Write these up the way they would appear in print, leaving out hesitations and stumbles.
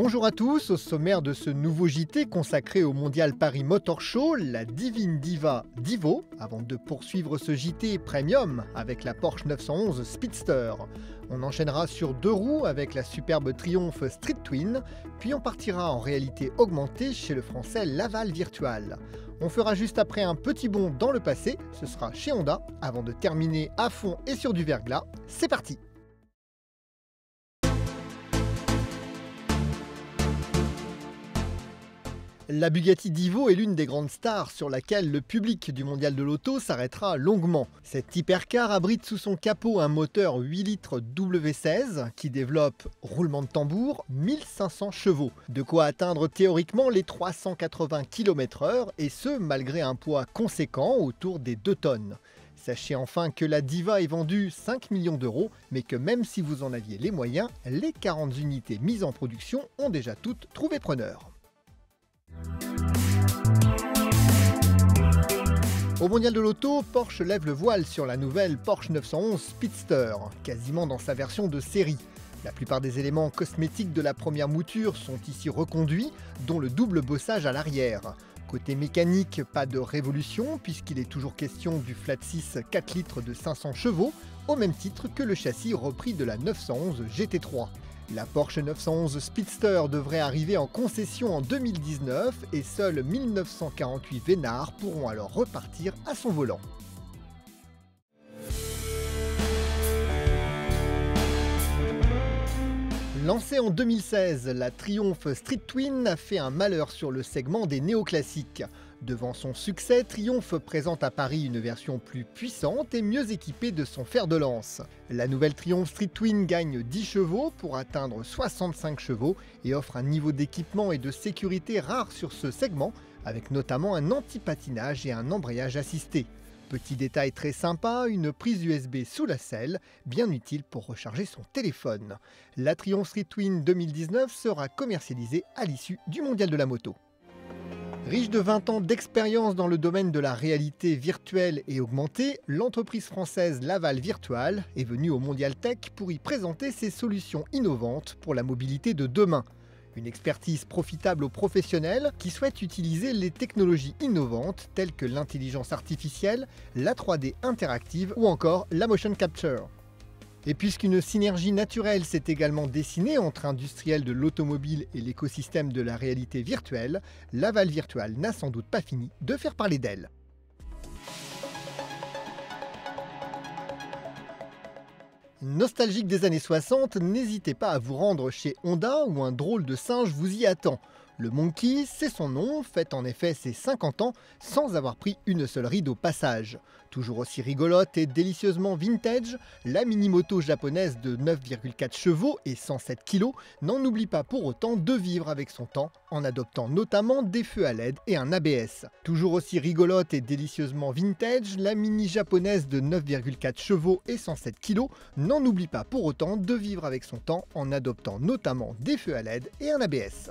Bonjour à tous, au sommaire de ce nouveau JT consacré au Mondial Paris Motor Show, la divine diva Divo, avant de poursuivre ce JT Premium avec la Porsche 911 Speedster. On enchaînera sur 2 roues avec la superbe Triumph Street Twin, puis on partira en réalité augmentée chez le français Laval Virtual. On fera juste après un petit bond dans le passé, ce sera chez Honda, avant de terminer à fond et sur du verglas. C'est parti! La Bugatti Divo est l'une des grandes stars sur laquelle le public du mondial de l'auto s'arrêtera longuement. Cette hypercar abrite sous son capot un moteur 8 litres W16 qui développe, roulement de tambour, 1500 chevaux. De quoi atteindre théoriquement les 380 km/h et ce malgré un poids conséquent autour des 2 tonnes. Sachez enfin que la Diva est vendue 5 millions d'euros, mais que même si vous en aviez les moyens, les 40 unités mises en production ont déjà toutes trouvé preneur. Au mondial de l'auto, Porsche lève le voile sur la nouvelle Porsche 911 Speedster, quasiment dans sa version de série. La plupart des éléments cosmétiques de la première mouture sont ici reconduits, dont le double bossage à l'arrière. Côté mécanique, pas de révolution puisqu'il est toujours question du flat 6 4 litres de 500 chevaux, au même titre que le châssis repris de la 911 GT3. La Porsche 911 Speedster devrait arriver en concession en 2019 et seuls 1948 vénards pourront alors repartir à son volant. Lancée en 2016, la Triumph Street Twin a fait un malheur sur le segment des néoclassiques. Devant son succès, Triumph présente à Paris une version plus puissante et mieux équipée de son fer de lance. La nouvelle Triumph Street Twin gagne 10 chevaux pour atteindre 65 chevaux et offre un niveau d'équipement et de sécurité rare sur ce segment, avec notamment un anti-patinage et un embrayage assisté. Petit détail très sympa, une prise USB sous la selle, bien utile pour recharger son téléphone. La Triumph Street Twin 2019 sera commercialisée à l'issue du mondial de la moto. Riche de 20 ans d'expérience dans le domaine de la réalité virtuelle et augmentée, l'entreprise française Laval Virtual est venue au Mondial Tech pour y présenter ses solutions innovantes pour la mobilité de demain. Une expertise profitable aux professionnels qui souhaitent utiliser les technologies innovantes telles que l'intelligence artificielle, la 3D interactive ou encore la motion capture. Et puisqu'une synergie naturelle s'est également dessinée entre industriels de l'automobile et l'écosystème de la réalité virtuelle, Laval Virtual n'a sans doute pas fini de faire parler d'elle. Nostalgique des années 60, n'hésitez pas à vous rendre chez Honda où un drôle de singe vous y attend. Le Monkey, c'est son nom, fête en effet ses 50 ans sans avoir pris une seule ride au passage. Toujours aussi rigolote et délicieusement vintage, la mini-moto japonaise de 9,4 chevaux et 107 kg n'en oublie pas pour autant de vivre avec son temps en adoptant notamment des feux à LED et un ABS. Toujours aussi rigolote et délicieusement vintage, la mini japonaise de 9,4 chevaux et 107 kg n'en oublie pas pour autant de vivre avec son temps en adoptant notamment des feux à LED et un ABS.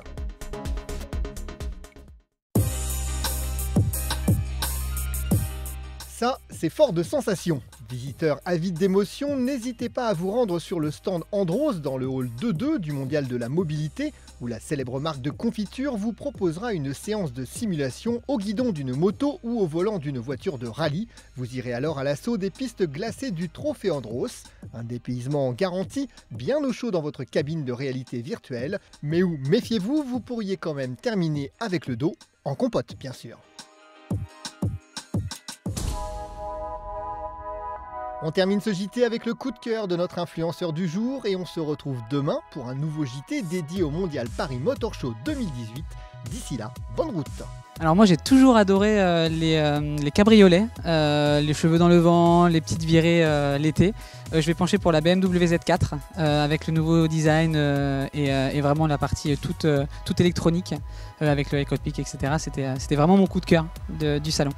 Ça, c'est fort de sensations. Visiteurs avides d'émotions, n'hésitez pas à vous rendre sur le stand Andros dans le hall 2.2 du Mondial de la Mobilité, où la célèbre marque de confiture vous proposera une séance de simulation au guidon d'une moto ou au volant d'une voiture de rallye. Vous irez alors à l'assaut des pistes glacées du Trophée Andros, un dépaysement garanti, bien au chaud dans votre cabine de réalité virtuelle, mais où, méfiez-vous, vous pourriez quand même terminer avec le dos, en compote bien sûr. On termine ce JT avec le coup de cœur de notre influenceur du jour et on se retrouve demain pour un nouveau JT dédié au Mondial Paris Motor Show 2018. D'ici là, bonne route! Alors moi j'ai toujours adoré les cabriolets, les cheveux dans le vent, les petites virées l'été. Je vais pencher pour la BMW Z4 avec le nouveau design et vraiment la partie toute électronique avec le cockpit, etc. C'était vraiment mon coup de cœur du salon.